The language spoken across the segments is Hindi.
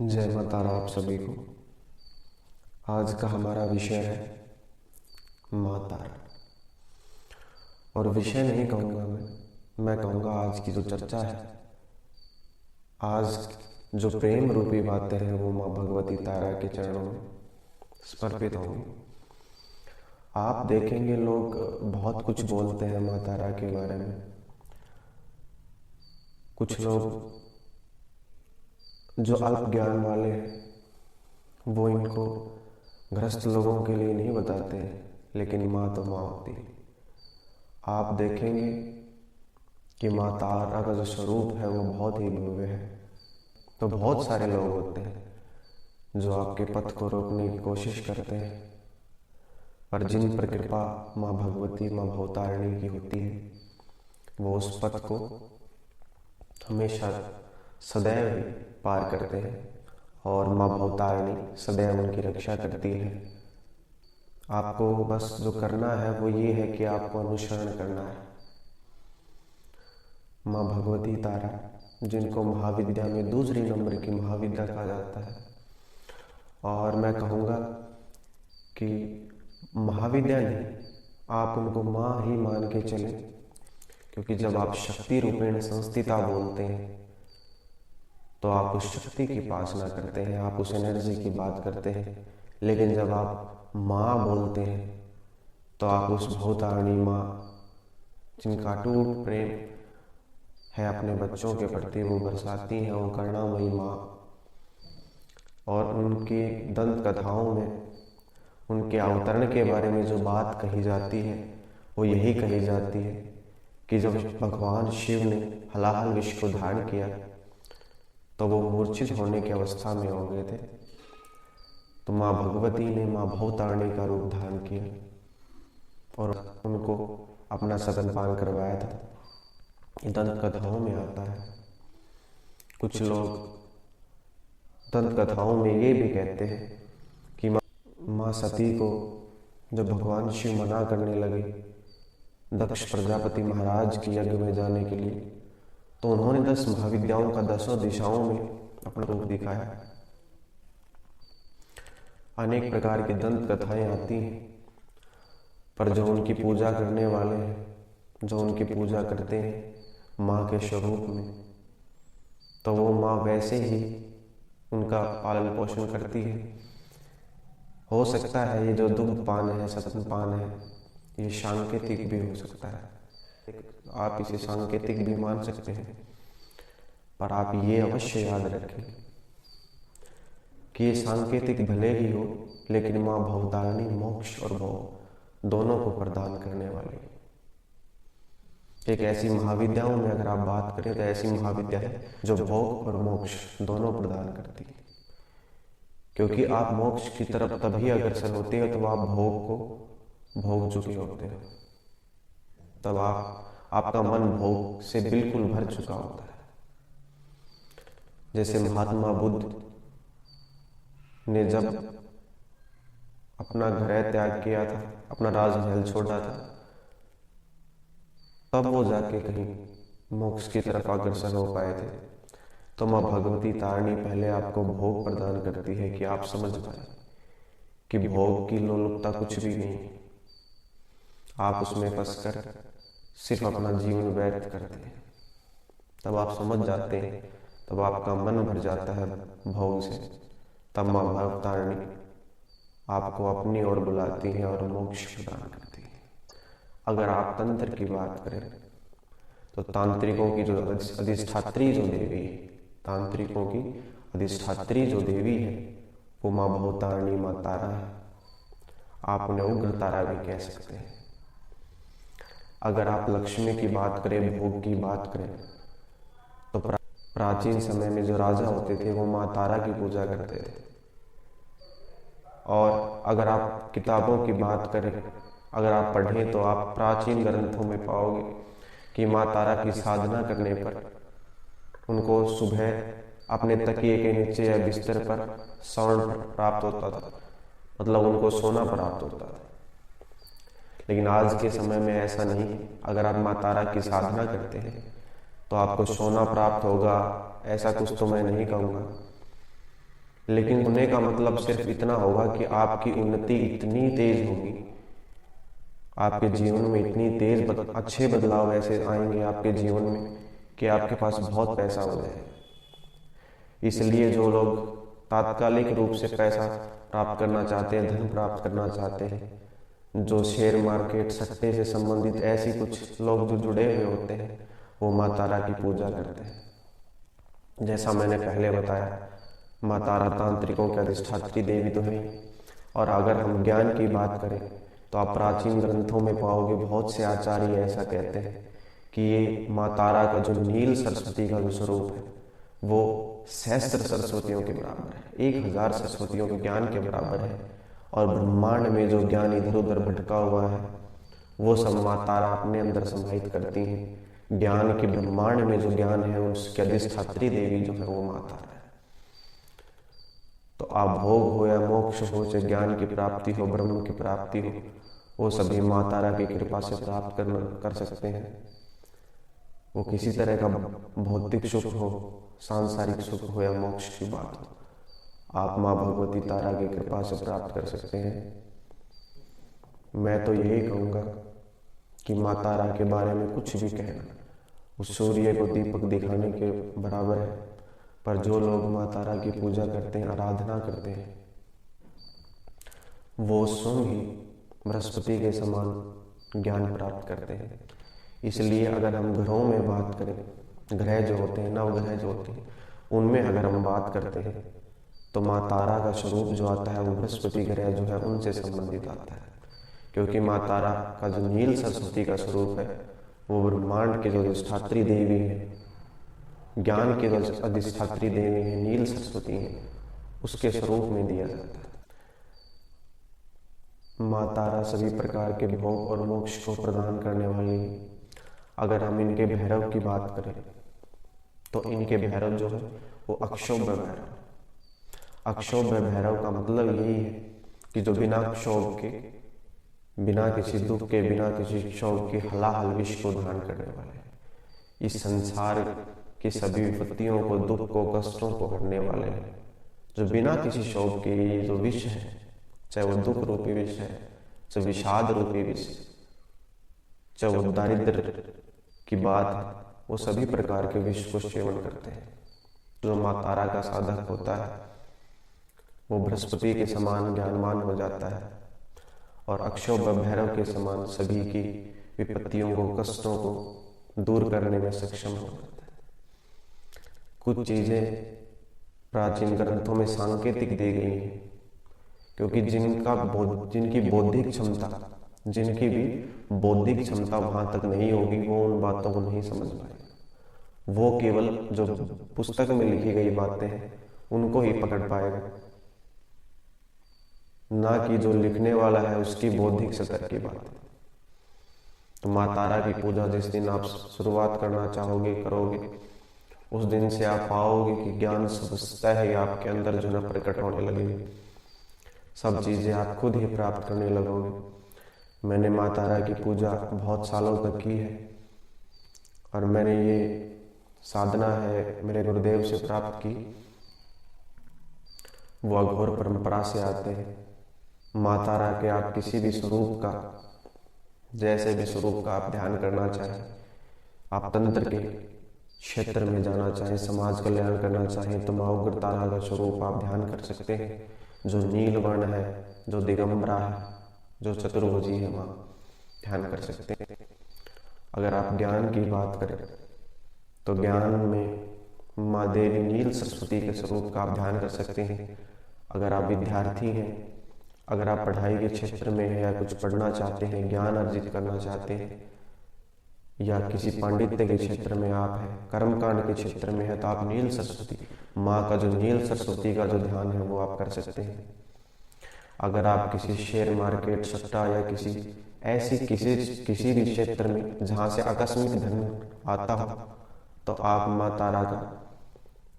जय माता रा आप सभी को। आज का हमारा विषय है माँ तारा। और विषय नहीं कहूँगा मैं कहूँगा आज की जो चर्चा है, आज जो प्रेम रूपी बातें हैं वो माँ भगवती तारा के चरणों में समर्पित होंगी। आप देखेंगे लोग बहुत कुछ बोलते हैं माँ तारा के बारे में। कुछ लोग जो अल्प ज्ञान वाले हैं वो इनको ग्रस्त लोगों के लिए नहीं बताते हैं, लेकिन माँ तो माँ होती है। आप देखेंगे कि माँ तारा का जो स्वरूप है वो बहुत ही भव्य है। तो बहुत सारे लोग होते हैं जो आपके पथ को रोकने की कोशिश करते हैं, पर जिन पर कृपा माँ भगवती माँ भवतारिणी की होती है वो उस पथ को हमेशा सदैव ही पार करते हैं और माँ भवतारिणी सदैव उनकी रक्षा करती है। आपको बस जो करना है वो ये है कि आपको अनुसरण करना है। माँ भगवती तारा, जिनको महाविद्या में दूसरी नंबर की महाविद्या कहा जाता है, और मैं कहूँगा कि महाविद्या नहीं, आप उनको माँ ही मान के चलें, क्योंकि जब आप शक्ति रूपेण संस्थिता बोलते हैं तो आप उस शक्ति की उपासना करते हैं, आप उस एनर्जी की बात करते हैं। लेकिन जब आप माँ बोलते हैं तो आप उस भवतारिणी माँ, जिनका अटूट प्रेम है अपने बच्चों के प्रति, वो बरसाती हैं, वो करुणामयी माँ। और उनकी दंत कथाओं में उनके अवतरण के बारे में जो बात कही जाती है वो यही कही जाती है कि जब भगवान शिव ने हलाहल विष को धारण किया तो वो मूर्छित होने की अवस्था में हो गए थे। तो माँ भगवती ने माँ भवतारिणी का रूप धारण किया और उनको अपना स्तनपान करवाया था। ये दंत कथाओं में आता है। कुछ लोग दंत कथाओं में ये भी कहते हैं कि माँ सती को जब भगवान शिव मना करने लगे दक्ष प्रजापति महाराज की यज्ञ में जाने के लिए, तो उन्होंने 10 महाविद्याओं का 10 दिशाओं में अपना रूप दिखाया। अनेक प्रकार की दंत कथाएं आती हैं, पर जो उनकी पूजा करने वाले हैं, जो उनकी पूजा करते हैं माँ के स्वरूप में, तो वो माँ वैसे ही उनका पालन पोषण करती है। हो सकता है ये जो दुग्ध पान है, स्तनपान है, ये सांकेतिक भी हो सकता है। आप इसे सांकेतिक भी मान सकते हैं, पर आप ये अवश्य याद रखें कि ये सांकेतिक भले ही हो, लेकिन माँ भवतारिणी मोक्ष और भव दोनों को प्रदान करने वाली। एक ऐसी महाविद्याओं में अगर आप बात करें तो ऐसी महाविद्या है जो भोग और मोक्ष दोनों प्रदान करती है। क्योंकि आप मोक्ष की तरफ तभी अग्रसर होते हो तो आप भोग को भोग चुके होते हो, तब आपका मन भोग से बिल्कुल भर चुका होता है। जैसे महात्मा बुद्ध ने जब अपना घर त्याग किया था, अपना राजमहल छोड़ा था, तब वो जाके कहीं मोक्ष की तरफ अग्रसर हो पाए थे। तो माँ भगवती तारिणी पहले आपको भोग प्रदान करती है कि आप समझ पाए कि भोग की लोलुपता कुछ भी नहीं है। आप उसमें फंसकर सिर्फ अपना जीवन व्यर्थ करते हैं। तब आप समझ जाते हैं, तब आपका मन भर जाता है भोग से। तब माँ भवतारिणी आपको अपनी ओर बुलाती है और मोक्ष प्रदान करती है। अगर आप तंत्र की बात करें तो तांत्रिकों की जो अधिष्ठात्री जो देवी है, तांत्रिकों की अधिष्ठात्री जो देवी है वो माँ भवतारिणी माँ तारा है। आप उन्हें उग्र तारा भी कह सकते हैं। अगर आप लक्ष्मी की बात करें, भोग की बात करें, तो प्राचीन समय में जो राजा होते थे वो माँ तारा की पूजा करते थे। और अगर आप किताबों की बात करें, अगर आप पढ़ें तो आप प्राचीन ग्रंथों में पाओगे कि माँ तारा की साधना करने पर उनको सुबह अपने तकिए के नीचे या बिस्तर पर स्वर्ण प्राप्त होता था, मतलब उनको सोना प्राप्त होता था। लेकिन आज के समय में ऐसा नहीं है। अगर आप माँ तारा की साधना करते हैं तो आपको सोना प्राप्त होगा, ऐसा कुछ तो मैं नहीं कहूँगा। लेकिन होने का मतलब सिर्फ इतना होगा कि आपकी उन्नति इतनी तेज होगी, आपके जीवन में इतनी तेज अच्छे बदलाव ऐसे आएंगे आपके जीवन में कि आपके पास बहुत पैसा हो जाए। इसलिए जो लोग तात्कालिक रूप से पैसा प्राप्त करना चाहते हैं, धन प्राप्त करना चाहते हैं, जो शेयर मार्केट सट्टे से संबंधित ऐसी कुछ लोग जो जुड़े हुए होते हैं, वो माँ तारा की पूजा करते हैं। जैसा मैंने पहले बताया, माँ तारा तांत्रिकों की अधिष्ठात्री देवी तो है। और अगर हम ज्ञान की बात करें तो आप प्राचीन ग्रंथों में पाओगे बहुत से आचार्य ऐसा कहते हैं कि ये माँ तारा का जो नील सरस्वती का जो स्वरूप है वो सहस्त्र सरस्वतियों के बराबर है, 1000 सरस्वतियों के ज्ञान के बराबर है। और ब्रह्मांड में जो ज्ञान इधर उधर भटका हुआ है वो सब माँ तारा अपने अंदर समाहित करती हैं। ज्ञान के ब्रह्मांड में जो ज्ञान है उसकी अधिष्ठात्री देवी जो है वो माँ तारा है। तो आप भोग हो या मोक्ष हो, चाहे ज्ञान की प्राप्ति हो, ब्रह्म की प्राप्ति हो, वो सभी माँ तारा की कृपा से प्राप्त कर सकते हैं। वो किसी तरह का भौतिक सुख हो, सांसारिक सुख हो या मोक्ष की बात हो, आप माँ भगवती तारा की कृपा से प्राप्त कर सकते हैं। मैं तो यही कहूँगा कि माँ तारा के बारे में कुछ भी कहना उस सूर्य को दीपक दिखाने के बराबर है। पर जो लोग माँ तारा की पूजा करते हैं, आराधना करते हैं, वो स्वयं ही बृहस्पति के समान ज्ञान प्राप्त करते हैं। इसलिए अगर हम ग्रहों में बात करें, ग्रह जो होते हैं, नवग्रह जो होते हैं, उनमें अगर हम बात करते हैं तो माँ तारा का स्वरूप जो आता है वो बृहस्पति ग्रह जो है उनसे संबंधित आता है। क्योंकि माँ तारा का जो नील सरस्वती का स्वरूप है वो ब्रह्मांड के जो अधिष्ठात्री देवी है, ज्ञान के जो अधिष्ठात्री देवी है, नील सरस्वती है, उसके स्वरूप में दिया जाता है। माँ तारा सभी प्रकार के भोग और मोक्ष को प्रदान करने वाली है। अगर हम इनके भैरव की बात करें तो इनके भैरव जो है वो अक्षोभ्य भैरव। अक्षोभ्य भैरव का मतलब यही है कि जो बिना क्षोभ के, बिना किसी दुख के, बिना किसी क्षोभ के हलाहल विष को धारण करने वाले हैं। इस संसार की सभी विपत्तियों को, दुख को, कष्टों को हरने वाले हैं। जो बिना किसी क्षोभ के ये जो विष है, चाहे वो दुख रूपी विष है, चाहे विषाद रूपी विष, चाहे वो दारिद्र की बात है, वो सभी प्रकार के विष को सेवन करते हैं। जो माँ तारा का साधक होता है वो बृहस्पति के समान ज्ञानवान हो जाता है और अक्षोभ्य भैरव के समान सभी की विपत्तियों को, कष्टों को दूर करने में सक्षम हो जाता है। कुछ चीजें प्राचीन ग्रंथों में सांकेतिक दी गई हैं, क्योंकि जिनकी बौद्धिक क्षमता, जिनकी भी बौद्धिक क्षमता वहां तक नहीं होगी, वो उन बातों को नहीं समझ पाएगा। वो केवल जो पुस्तक में लिखी गई बातें हैं उनको ही पकड़ पाएगा, ना कि जो लिखने वाला है उसकी बौद्धिक स्तर की बात। तो माँ तारा की पूजा जिस दिन आप शुरुआत करना चाहोगे, करोगे, उस दिन से आप पाओगे कि ज्ञान स्वतः ही आपके अंदर जो है प्रकट होने लगेगी। सब चीजें आप खुद ही प्राप्त करने लगोगे। मैंने माँ तारा की पूजा बहुत सालों तक की है और मैंने ये साधना है मेरे गुरुदेव से प्राप्त की। वो अघोर परंपरा से आते हैं। माँ तारा के आप किसी भी स्वरूप का, जैसे भी स्वरूप का आप ध्यान करना चाहें, आप तंत्र के क्षेत्र में जाना चाहें, समाज कल्याण करना चाहें, तो माँ उग्र तारा का स्वरूप आप ध्यान कर सकते हैं। जो नील वर्ण है, जो दिगंबरा है, जो चतुर्भुजी है, माँ ध्यान कर सकते हैं। अगर आप ज्ञान की बात करें तो ज्ञान में माँ देवी नील सरस्वती के स्वरूप का आप ध्यान कर सकते हैं। अगर आप विद्यार्थी हैं, अगर आप पढ़ाई के क्षेत्र में हैं या कुछ पढ़ना चाहते हैं, ज्ञान अर्जित करना चाहते हैं, या किसी पांडित्य के क्षेत्र में आप हैं, कर्मकांड के क्षेत्र में है, तो आप नील सरस्वती, माँ का जो नील सरस्वती का जो ध्यान है वो आप कर सकते हैं। अगर आप किसी शेयर मार्केट, सट्टा या किसी भी क्षेत्र में जहाँ से आकस्मिक धन आता हो, तो आप माँ तारा का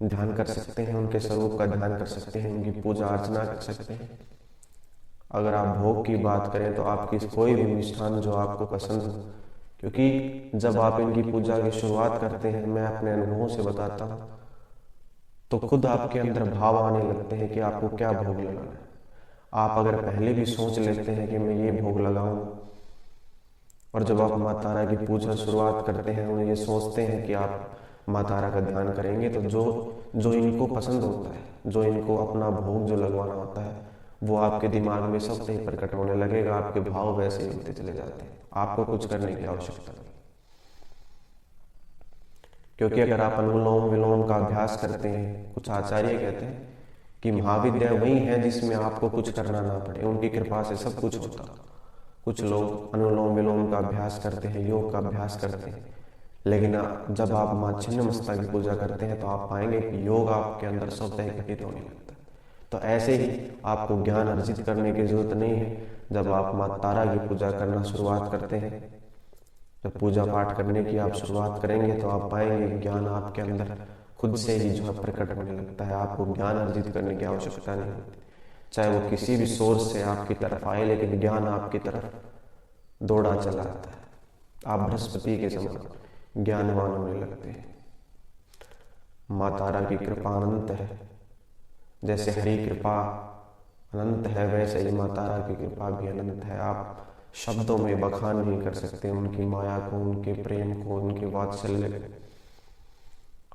ध्यान कर सकते हैं, उनके स्वरूप का ध्यान कर सकते हैं, उनकी पूजा अर्चना कर सकते हैं। अगर आप भोग की बात करें तो आपकी कोई भी मिष्ठान जो आपको पसंद हो, क्योंकि जब आप इनकी पूजा की शुरुआत करते हैं, मैं अपने अनुभवों से बताता हूँ, तो तो खुद आपके अंदर भाव आने लगते हैं कि आपको क्या भोग लगाना है। आप अगर पहले भी सोच लेते हैं कि मैं ये भोग लगाऊं, और जब आप माँ तारा की पूजा शुरुआत करते हैं और ये सोचते हैं कि आप माँ तारा का ध्यान करेंगे, तो जो जो इनको पसंद होता है, जो इनको अपना भोग जो लगवाना होता है, वो आपके दिमाग में सब ही प्रकट होने लगेगा। आपके भाव वैसे ही होते चले जाते हैं, आपको कुछ करने की आवश्यकता नहीं। क्योंकि अगर आप अनुलोम विलोम का अभ्यास करते हैं, कुछ आचार्य कहते हैं कि महाविद्या वही है जिसमें आपको कुछ करना ना पड़े, उनकी कृपा से सब कुछ होता। कुछ लोग अनुलोम विलोम का अभ्यास करते हैं, योग का अभ्यास करते हैं, लेकिन जब आप माँ छिन्नमस्ता की पूजा करते हैं तो आप पाएंगे कि योग आपके अंदर स्वतः घटित होने लगता है। तो ऐसे ही आपको ज्ञान अर्जित करने की जरूरत नहीं है। जब आप माँ तारा की पूजा करना शुरुआत करते हैं, जब पूजा पाठ करने की आप शुरुआत करेंगे, तो आप पाएंगे ज्ञान आपके अंदर खुद से ही जो है प्रकट होने लगता है। आपको ज्ञान अर्जित करने की आवश्यकता नहीं होती, चाहे वो किसी भी सोर्स से आपकी तरफ आए, लेकिन ज्ञान आपकी तरफ दौड़ा चला आता है। आप बृहस्पति के समान ज्ञानवान होने लगते हैं। माँ तारा की कृपा अनंत है। जैसे हरि कृपा अनंत है, वैसे ही माँ तारा की कृपा भी अनंत है। आप शब्दों में बखान नहीं कर सकते उनकी माया को, उनके प्रेम को, उनके वात्सल्य को।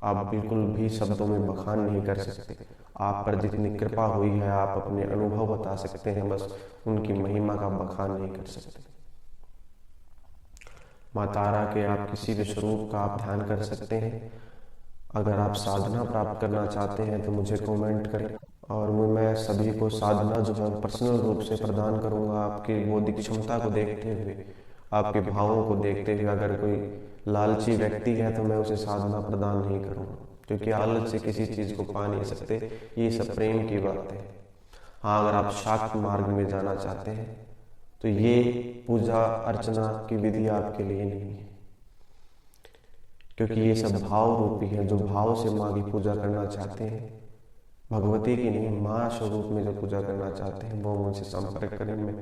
आप बिल्कुल भी शब्दों में बखान नहीं कर सकते। आप पर जितनी कृपा हुई है आप अपने अनुभव बता सकते हैं, बस उनकी महिमा का बखान नहीं कर सकते। माँ तारा के आप किसी भी स्वरूप का आप ध्यान कर सकते हैं। अगर आप साधना प्राप्त करना चाहते हैं तो मुझे कमेंट करें, और मैं सभी को साधना जो है पर्सनल रूप से प्रदान करूंगा। आपकी बौद्धिक क्षमता को देखते हुए, आपके भावों को देखते हुए। अगर कोई लालची व्यक्ति है तो मैं उसे साधना प्रदान नहीं करूंगा, क्योंकि लालच से किसी चीज को पा नहीं सकते। ये सब प्रेम की बात है। हाँ, अगर आप शाक्त मार्ग में जाना चाहते हैं तो ये पूजा अर्चना की विधि आपके लिए नहीं है, क्योंकि ये सब भाव रूपी है। जो भाव से माँ की पूजा करना चाहते हैं, भगवती की नहीं, माँ स्वरूप में जो पूजा करना चाहते हैं, वो मुझसे संपर्क करें। मैं